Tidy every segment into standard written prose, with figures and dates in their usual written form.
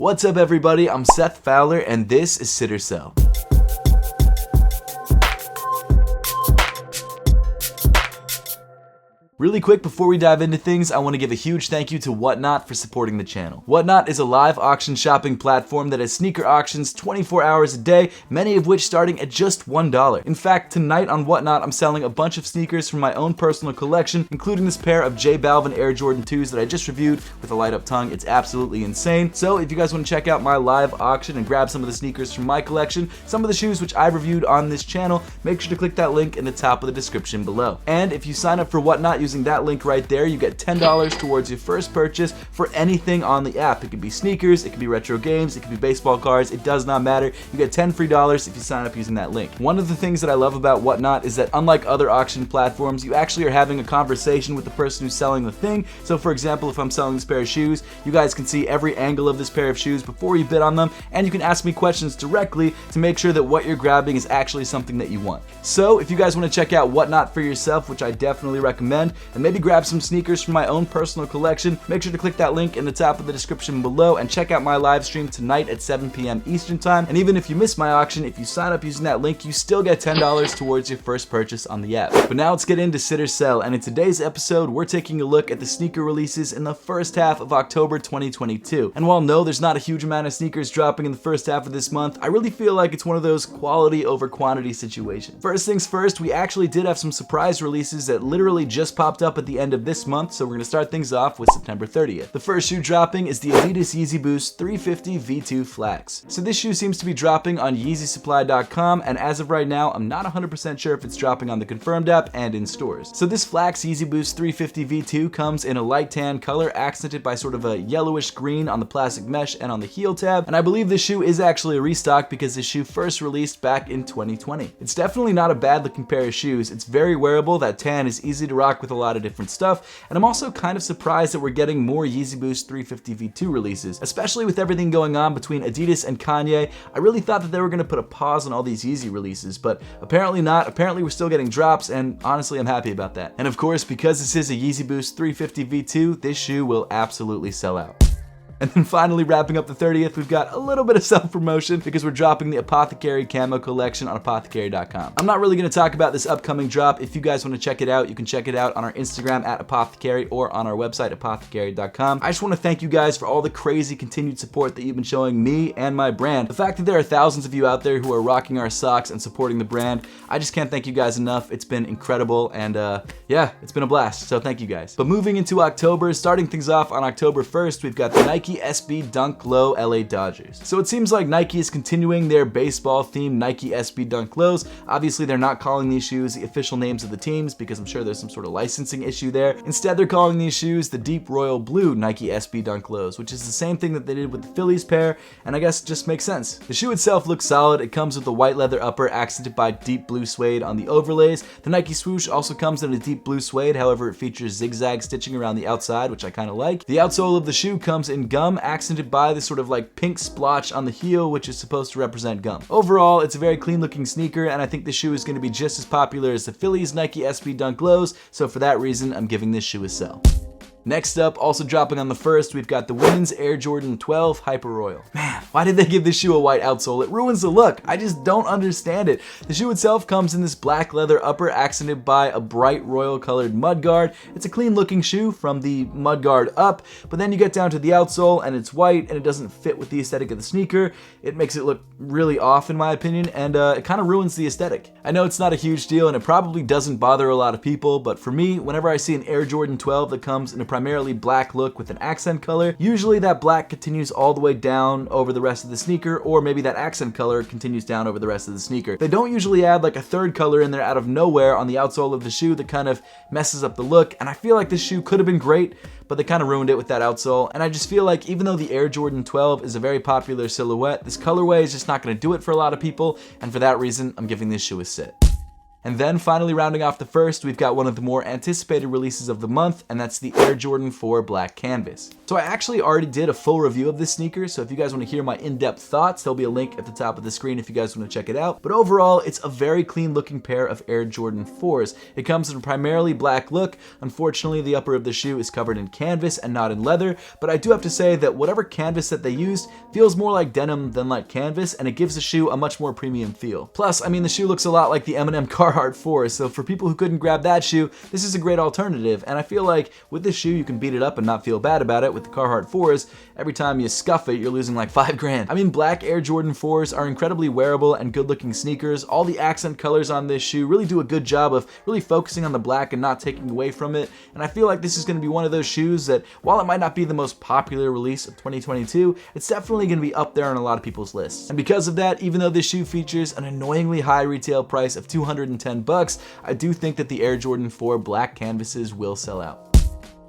What's up everybody, I'm Seth Fowler and this is Sit or Sell. Really quick before we dive into things, I want to give a huge thank you to Whatnot for supporting the channel. Whatnot is a live auction shopping platform that has sneaker auctions 24 hours a day, many of which starting at just $1. In fact, tonight on Whatnot, I'm selling a bunch of sneakers from my own personal collection, including this pair of J Balvin Air Jordan 2s that I just reviewed with a light up tongue. It's absolutely insane. So if you guys want to check out my live auction and grab some of the sneakers from my collection, some of the shoes which I've reviewed on this channel, make sure to click that link in the top of the description below. And if you sign up for Whatnot using that link right there, you get $10 towards your first purchase for anything on the app. It could be sneakers, it could be retro games, it could be baseball cards, it does not matter. You get 10 free dollars if you sign up using that link. One of the things that I love about Whatnot is that unlike other auction platforms, you actually are having a conversation with the person who's selling the thing. So for example, if I'm selling this pair of shoes, you guys can see every angle of this pair of shoes before you bid on them, and you can ask me questions directly to make sure that what you're grabbing is actually something that you want. So if you guys want to check out Whatnot for yourself, which I definitely recommend, and maybe grab some sneakers from my own personal collection, make sure to click that link in the top of the description below and check out my live stream tonight at 7 p.m. Eastern time. And even if you miss my auction, if you sign up using that link, you still get $10 towards your first purchase on the app. But now let's get into Sit or Sell, and in today's episode, we're taking a look at the sneaker releases in the first half of October 2022. And while no, there's not a huge amount of sneakers dropping in the first half of this month, I really feel like it's one of those quality over quantity situations. First things first, we actually did have some surprise releases that literally just popped up at the end of this month, so we're going to start things off with September 30th. The first shoe dropping is the Adidas Yeezy Boost 350 V2 Flax. So this shoe seems to be dropping on YeezySupply.com, and as of right now, I'm not 100% sure if it's dropping on the Confirmed app and in stores. So this Flax Yeezy Boost 350 V2 comes in a light tan color accented by sort of a yellowish green on the plastic mesh and on the heel tab, and I believe this shoe is actually a restock because this shoe first released back in 2020. It's definitely not a bad looking pair of shoes. It's very wearable, that tan is easy to rock with a lot of different stuff, and I'm also kind of surprised that we're getting more Yeezy Boost 350 V2 releases, especially with everything going on between Adidas and Kanye. I really thought that they were going to put a pause on all these Yeezy releases, but apparently not. Apparently we're still getting drops, and honestly I'm happy about that. And of course, because this is a Yeezy Boost 350 V2, this shoe will absolutely sell out. And then finally wrapping up the 30th, we've got a little bit of self-promotion because we're dropping the Apothecary Camo collection on Apothecary.com. I'm not really going to talk about this upcoming drop. If you guys want to check it out, you can check it out on our Instagram at Apothecary or on our website, Apothecary.com. I just want to thank you guys for all the crazy continued support that you've been showing me and my brand. The fact that there are thousands of you out there who are rocking our socks and supporting the brand, I just can't thank you guys enough. It's been incredible, and yeah, it's been a blast, so thank you guys. But moving into October, starting things off on October 1st, we've got the Nike SB Dunk Low LA Dodgers. So it seems like Nike is continuing their baseball themed Nike SB Dunk Lows. Obviously they're not calling these shoes the official names of the teams because I'm sure there's some sort of licensing issue there. Instead they're calling these shoes the Deep Royal Blue Nike SB Dunk Lows, which is the same thing that they did with the Phillies pair, and I guess it just makes sense. The shoe itself looks solid. It comes with a white leather upper accented by deep blue suede on the overlays. The Nike swoosh also comes in a deep blue suede, however it features zigzag stitching around the outside, which I kind of like. The outsole of the shoe comes in gum accented by this sort of like pink splotch on the heel, which is supposed to represent gum. Overall, it's a very clean looking sneaker, and I think this shoe is going to be just as popular as the Phillies Nike SB Dunk Lows, so for that reason, I'm giving this shoe a sell. Next up, also dropping on the 1st, we've got the women's Air Jordan 12 Hyper Royal. Man, why did they give this shoe a white outsole? It ruins the look. I just don't understand it. The shoe itself comes in this black leather upper accented by a bright royal colored mudguard. It's a clean looking shoe from the mudguard up, but then you get down to the outsole and it's white and it doesn't fit with the aesthetic of the sneaker. It makes it look really off in my opinion, and it kind of ruins the aesthetic. I know it's not a huge deal and it probably doesn't bother a lot of people, but for me, whenever I see an Air Jordan 12 that comes in a primarily black look with an accent color, usually that black continues all the way down over the rest of the sneaker, or maybe that accent color continues down over the rest of the sneaker. They don't usually add like a third color in there out of nowhere on the outsole of the shoe that kind of messes up the look, and I feel like this shoe could have been great, but they kind of ruined it with that outsole. And I just feel like even though the Air Jordan 12 is a very popular silhouette, this colorway is just not going to do it for a lot of people, and for that reason, I'm giving this shoe a sit. And then finally rounding off the 1st, we've got one of the more anticipated releases of the month, and that's the Air Jordan 4 Black Canvas. So I actually already did a full review of this sneaker, so if you guys want to hear my in-depth thoughts, there'll be a link at the top of the screen if you guys want to check it out. But overall, it's a very clean looking pair of Air Jordan 4s. It comes in a primarily black look. Unfortunately, the upper of the shoe is covered in canvas and not in leather, but I do have to say that whatever canvas that they used feels more like denim than like canvas, and it gives the shoe a much more premium feel. Plus, I mean, the shoe looks a lot like the M&M Carhartt 4, so for people who couldn't grab that shoe, this is a great alternative, and I feel like with this shoe, you can beat it up and not feel bad about it. With the Carhartt 4s, every time you scuff it, you're losing like 5 grand. I mean, black Air Jordan 4s are incredibly wearable and good looking sneakers. All the accent colors on this shoe really do a good job of really focusing on the black and not taking away from it, and I feel like this is going to be one of those shoes that, while it might not be the most popular release of 2022, it's definitely going to be up there on a lot of people's lists. And because of that, even though this shoe features an annoyingly high retail price of $210, I do think that the Air Jordan 4 black canvases will sell out.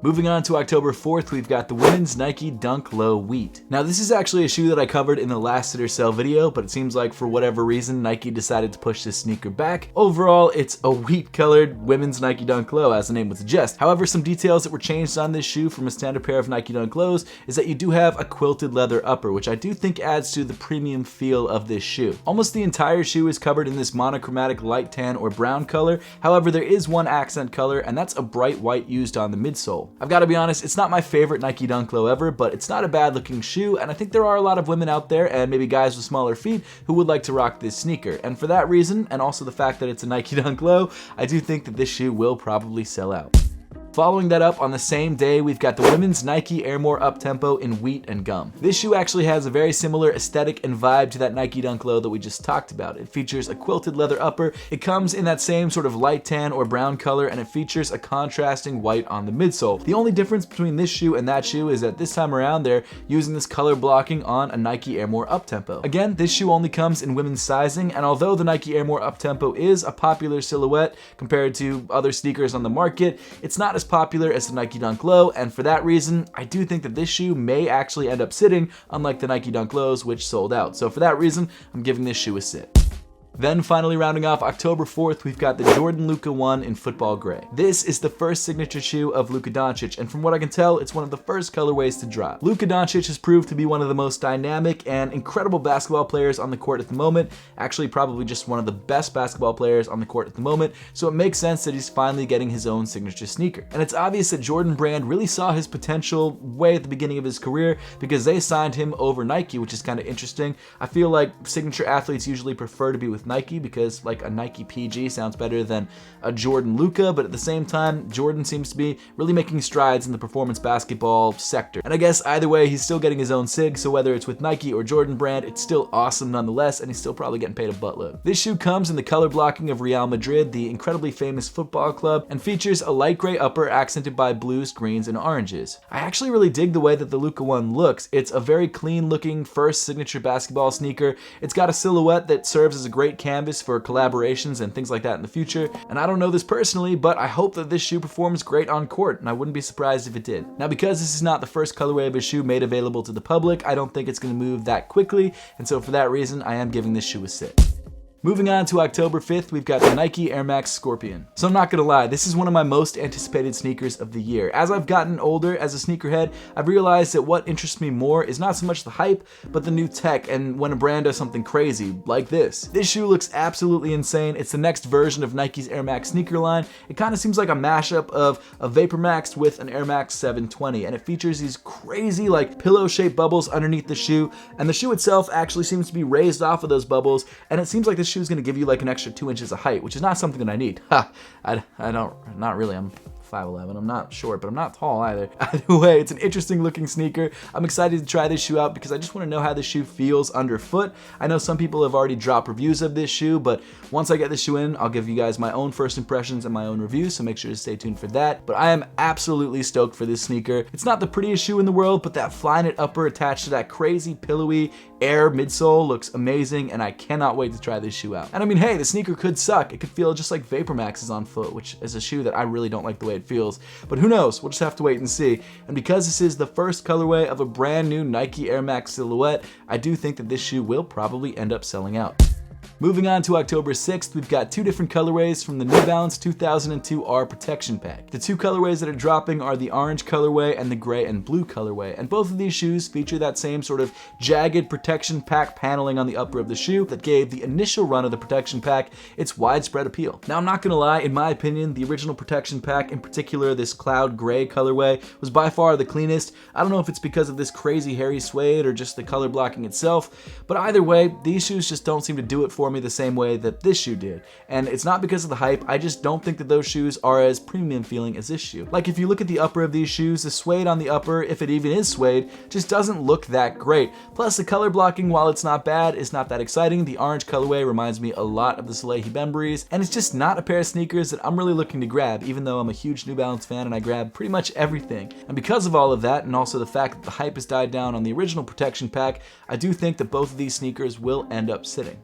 Moving on to October 4th, we've got the women's Nike Dunk Low Wheat. Now this is actually a shoe that I covered in the last sit or sell video, but it seems like for whatever reason, Nike decided to push this sneaker back. Overall, it's a wheat colored women's Nike Dunk Low, as the name would suggest. However, some details that were changed on this shoe from a standard pair of Nike Dunk Lows is that you do have a quilted leather upper, which I do think adds to the premium feel of this shoe. Almost the entire shoe is covered in this monochromatic light tan or brown color. However, there is one accent color, and that's a bright white used on the midsole. I've got to be honest, it's not my favorite Nike Dunk Low ever, but it's not a bad looking shoe, and I think there are a lot of women out there, and maybe guys with smaller feet, who would like to rock this sneaker. And for that reason, and also the fact that it's a Nike Dunk Low, I do think that this shoe will probably sell out. Following that up, on the same day, we've got the women's Nike Air More Uptempo in wheat and gum. This shoe actually has a very similar aesthetic and vibe to that Nike Dunk Low that we just talked about. It features a quilted leather upper, it comes in that same sort of light tan or brown color, and it features a contrasting white on the midsole. The only difference between this shoe and that shoe is that this time around they're using this color blocking on a Nike Air More Uptempo. Again, this shoe only comes in women's sizing, and although the Nike Air More Uptempo is a popular silhouette compared to other sneakers on the market, it's not as popular as the Nike Dunk Low, and for that reason, I do think that this shoe may actually end up sitting, unlike the Nike Dunk Lows, which sold out. So for that reason, I'm giving this shoe a sit. Then finally rounding off October 4th, we've got the Jordan Luca 1 in football gray. This is the first signature shoe of Luka Doncic, and from what I can tell, it's one of the first colorways to drop. Luka Doncic has proved to be one of the most dynamic and incredible basketball players on the court at the moment, actually probably just one of the best basketball players on the court at the moment, so it makes sense that he's finally getting his own signature sneaker. And it's obvious that Jordan Brand really saw his potential way at the beginning of his career because they signed him over Nike, which is kind of interesting. I feel like signature athletes usually prefer to be with Nike because like a Nike PG sounds better than a Jordan Luca, but at the same time, Jordan seems to be really making strides in the performance basketball sector. And I guess either way, he's still getting his own sig, so whether it's with Nike or Jordan Brand, it's still awesome nonetheless, and he's still probably getting paid a buttload. This shoe comes in the color blocking of Real Madrid, the incredibly famous football club, and features a light gray upper accented by blues, greens, and oranges. I actually really dig the way that the Luca 1 looks. It's a very clean looking first signature basketball sneaker. It's got a silhouette that serves as a great canvas for collaborations and things like that in the future. And I don't know this personally, but I hope that this shoe performs great on court, and I wouldn't be surprised if it did. Now, because this is not the first colorway of a shoe made available to the public, I don't think it's going to move that quickly, and so for that reason, I am giving this shoe a sit. Moving on to October 5th, we've got the Nike Air Max Scorpion. So I'm not gonna lie, this is one of my most anticipated sneakers of the year. As I've gotten older as a sneakerhead, I've realized that what interests me more is not so much the hype, but the new tech and when a brand does something crazy, like this. This shoe looks absolutely insane. It's the next version of Nike's Air Max sneaker line. It kind of seems like a mashup of a Vapor Max with an Air Max 720, and it features these crazy like pillow-shaped bubbles underneath the shoe, and the shoe itself actually seems to be raised off of those bubbles, and it seems like this shoe is going to give you like an extra 2 inches of height, which is not something that I need. I don't, not really. I'm 5'11". I'm not short, but I'm not tall either. Either way, it's an interesting looking sneaker. I'm excited to try this shoe out because I just want to know how this shoe feels underfoot. I know some people have already dropped reviews of this shoe, but once I get this shoe in, I'll give you guys my own first impressions and my own reviews, so make sure to stay tuned for that. But I am absolutely stoked for this sneaker. It's not the prettiest shoe in the world, but that Flyknit upper attached to that crazy pillowy Air midsole looks amazing, and I cannot wait to try this shoe out. And I mean, hey, the sneaker could suck. It could feel just like Vapor Max is on foot, which is a shoe that I really don't like the way it feels. But who knows? We'll just have to wait and see. And because this is the first colorway of a brand new Nike Air Max silhouette, I do think that this shoe will probably end up selling out. Moving on to October 6th, we've got two different colorways from the New Balance 2002 R Protection Pack. The two colorways that are dropping are the orange colorway and the gray and blue colorway, and both of these shoes feature that same sort of jagged protection pack paneling on the upper of the shoe that gave the initial run of the protection pack its widespread appeal. Now, I'm not gonna lie, in my opinion, the original protection pack, in particular this cloud gray colorway, was by far the cleanest. I don't know if it's because of this crazy hairy suede or just the color blocking itself, but either way, these shoes just don't seem to do it for me the same way that this shoe did. And it's not because of the hype, I just don't think that those shoes are as premium feeling as this shoe. Like, if you look at the upper of these shoes, the suede on the upper, if it even is suede, just doesn't look that great. Plus, the color blocking, while it's not bad, is not that exciting. The orange colorway reminds me a lot of the Soleil Bembries, and it's just not a pair of sneakers that I'm really looking to grab, even though I'm a huge New Balance fan and I grab pretty much everything. And because of all of that, and also the fact that the hype has died down on the original protection pack, I do think that both of these sneakers will end up sitting.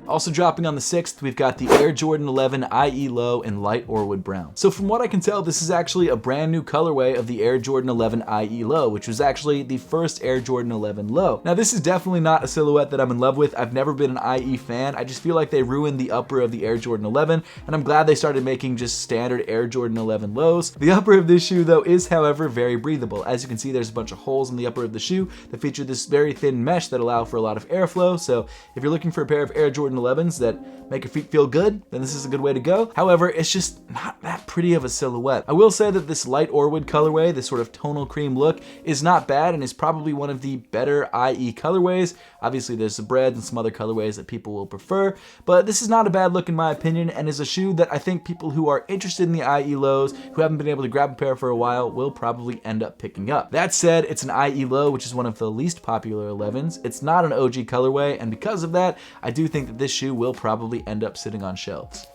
Also dropping on the 6th, we've got the Air Jordan 11 IE Low in light Orwood brown. So from what I can tell, this is actually a brand new colorway of the Air Jordan 11 IE Low, which was actually the first Air Jordan 11 Low. Now, this is definitely not a silhouette that I'm in love with. I've never been an IE fan. I just feel like they ruined the upper of the Air Jordan 11, and I'm glad they started making just standard Air Jordan 11 Lows. The upper of this shoe, though, is, however, very breathable. As you can see, there's a bunch of holes in the upper of the shoe that feature this very thin mesh that allow for a lot of airflow. So if you're looking for a pair of Air Jordan 11s that make your feet feel good, then this is a good way to go. However, it's just not that pretty of a silhouette. I will say that this light Orwood colorway, this sort of tonal cream look, is not bad and is probably one of the better IE colorways. Obviously, there's the bread and some other colorways that people will prefer, but this is not a bad look in my opinion, and is a shoe that I think people who are interested in the IE lows, who haven't been able to grab a pair for a while, will probably end up picking up. That said, it's an IE low, which is one of the least popular 11s. It's not an OG colorway, and because of that, I do think that this shoe will probably end up sitting on shelves.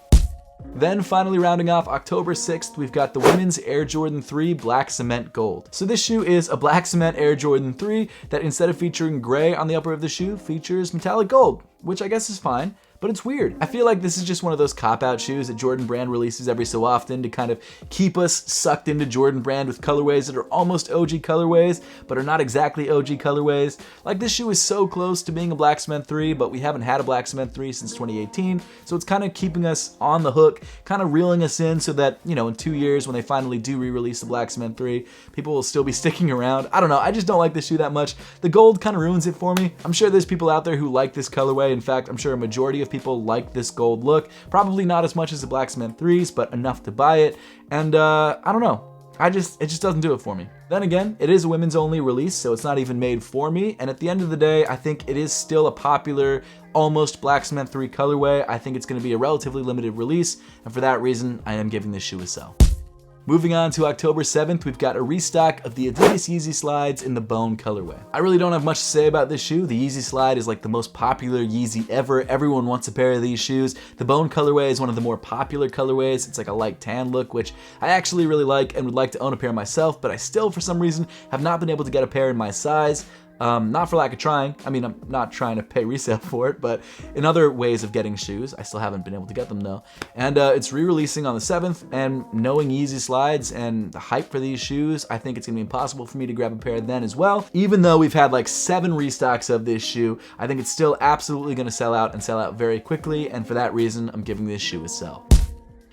Then finally rounding off October 6th, we've got the women's Air Jordan 3 Black Cement Gold. So this shoe is a black cement Air Jordan 3 that, instead of featuring gray on the upper of the shoe, features metallic gold, which I guess is fine. But it's weird. I feel like this is just one of those cop-out shoes that Jordan Brand releases every so often to kind of keep us sucked into Jordan Brand with colorways that are almost OG colorways, but are not exactly OG colorways. Like, this shoe is so close to being a Black Cement 3, but we haven't had a Black Cement 3 since 2018, so it's kind of keeping us on the hook, kind of reeling us in so that, you know, in 2 years when they finally do re-release the Black Cement 3, people will still be sticking around. I don't know, I just don't like this shoe that much. The gold kind of ruins it for me. I'm sure there's people out there who like this colorway. In fact, I'm sure a majority of people like this gold look. Probably not as much as the Black Cement 3s, but enough to buy it. And I don't know. It just doesn't do it for me. Then again, it is a women's only release, so it's not even made for me. And at the end of the day, I think it is still a popular, almost Black Cement 3 colorway. I think it's going to be a relatively limited release, and for that reason, I am giving this shoe a sell. Moving on to October 7th, we've got a restock of the Adidas Yeezy Slides in the bone colorway. I really don't have much to say about this shoe. The Yeezy Slide is like the most popular Yeezy ever. Everyone wants a pair of these shoes. The bone colorway is one of the more popular colorways. It's like a light tan look, which I actually really like and would like to own a pair myself, but I still, for some reason, have not been able to get a pair in my size. Not for lack of trying. I mean, I'm not trying to pay resale for it, but in other ways of getting shoes, I still haven't been able to get them though. And it's re-releasing on the 7th, and knowing Yeezy Slides and the hype for these shoes, I think it's gonna be impossible for me to grab a pair then as well. Even though we've had like 7 restocks of this shoe, I think it's still absolutely gonna sell out and sell out very quickly, and for that reason, I'm giving this shoe a sell.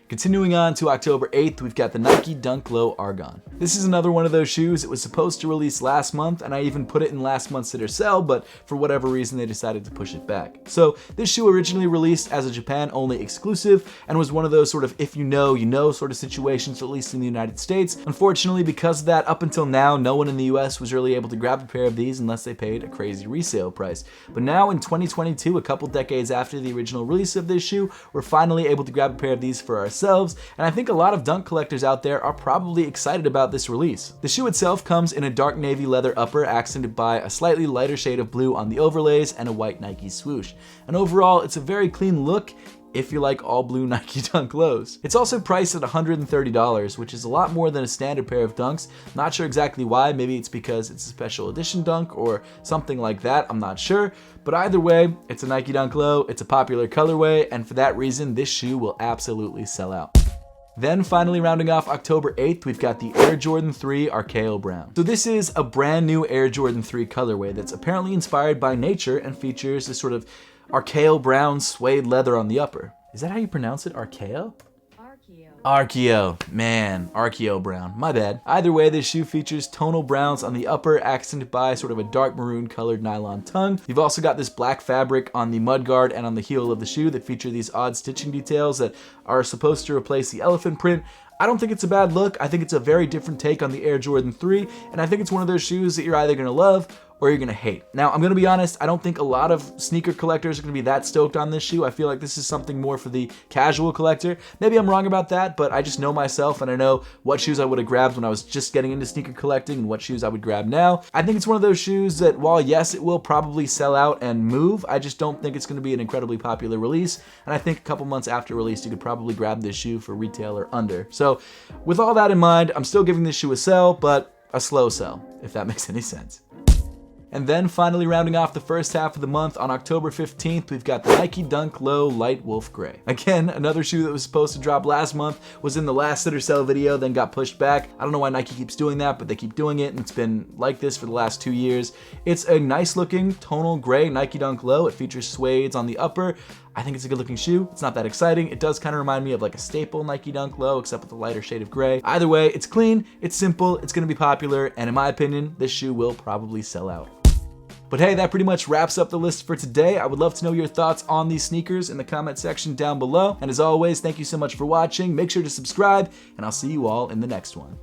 Continuing on to October 8th, we've got the Nike Dunk Low Argon. This is another one of those shoes. It was supposed to release last month, and I even put it in last month's sit or sell, but for whatever reason they decided to push it back. So this shoe originally released as a Japan only exclusive and was one of those sort of if you know, you know sort of situations, at least in the United States. Unfortunately, because of that, up until now, no one in the US was really able to grab a pair of these unless they paid a crazy resale price. But now in 2022, a couple decades after the original release of this shoe, we're finally able to grab a pair of these for ourselves. And I think a lot of dunk collectors out there are probably excited about this release. The shoe itself comes in a dark navy leather upper accented by a slightly lighter shade of blue on the overlays and a white Nike swoosh. And overall, it's a very clean look if you like all blue Nike Dunk Lows. It's also priced at $130, which is a lot more than a standard pair of dunks. Not sure exactly why. Maybe it's because it's a special edition dunk or something like that. I'm not sure. But either way, it's a Nike Dunk Low, it's a popular colorway, and for that reason, this shoe will absolutely sell out. Then finally rounding off October 8th, we've got the Air Jordan 3 RKO Brown. So this is a brand new Air Jordan 3 colorway that's apparently inspired by nature and features this sort of RKO Brown suede leather on the upper. Is that how you pronounce it? RKO? RKO. Man, RKO Brown. My bad. Either way, this shoe features tonal browns on the upper, accented by sort of a dark maroon colored nylon tongue. You've also got this black fabric on the mudguard and on the heel of the shoe that feature these odd stitching details that are supposed to replace the elephant print. I don't think it's a bad look. I think it's a very different take on the Air Jordan 3, and I think it's one of those shoes that you're either gonna love or you're gonna hate. Now, I'm gonna be honest, I don't think a lot of sneaker collectors are gonna be that stoked on this shoe. I feel like this is something more for the casual collector. Maybe I'm wrong about that, but I just know myself and I know what shoes I would have grabbed when I was just getting into sneaker collecting and what shoes I would grab now. I think it's one of those shoes that while yes, it will probably sell out and move, I just don't think it's gonna be an incredibly popular release. And I think a couple months after release, you could probably grab this shoe for retail or under. So with all that in mind, I'm still giving this shoe a sell, but a slow sell, if that makes any sense. And then finally rounding off the first half of the month, on October 15th, we've got the Nike Dunk Low Light Wolf Gray. Again, another shoe that was supposed to drop last month, was in the last sit or sell video, then got pushed back. I don't know why Nike keeps doing that, but they keep doing it, and it's been like this for the last 2 years. It's a nice looking tonal gray Nike Dunk Low. It features suedes on the upper. I think it's a good looking shoe. It's not that exciting. It does kind of remind me of like a staple Nike Dunk Low, except with a lighter shade of gray. Either way, it's clean, it's simple, it's gonna be popular, and in my opinion, this shoe will probably sell out. But hey, that pretty much wraps up the list for today. I would love to know your thoughts on these sneakers in the comment section down below. And as always, thank you so much for watching. Make sure to subscribe, and I'll see you all in the next one.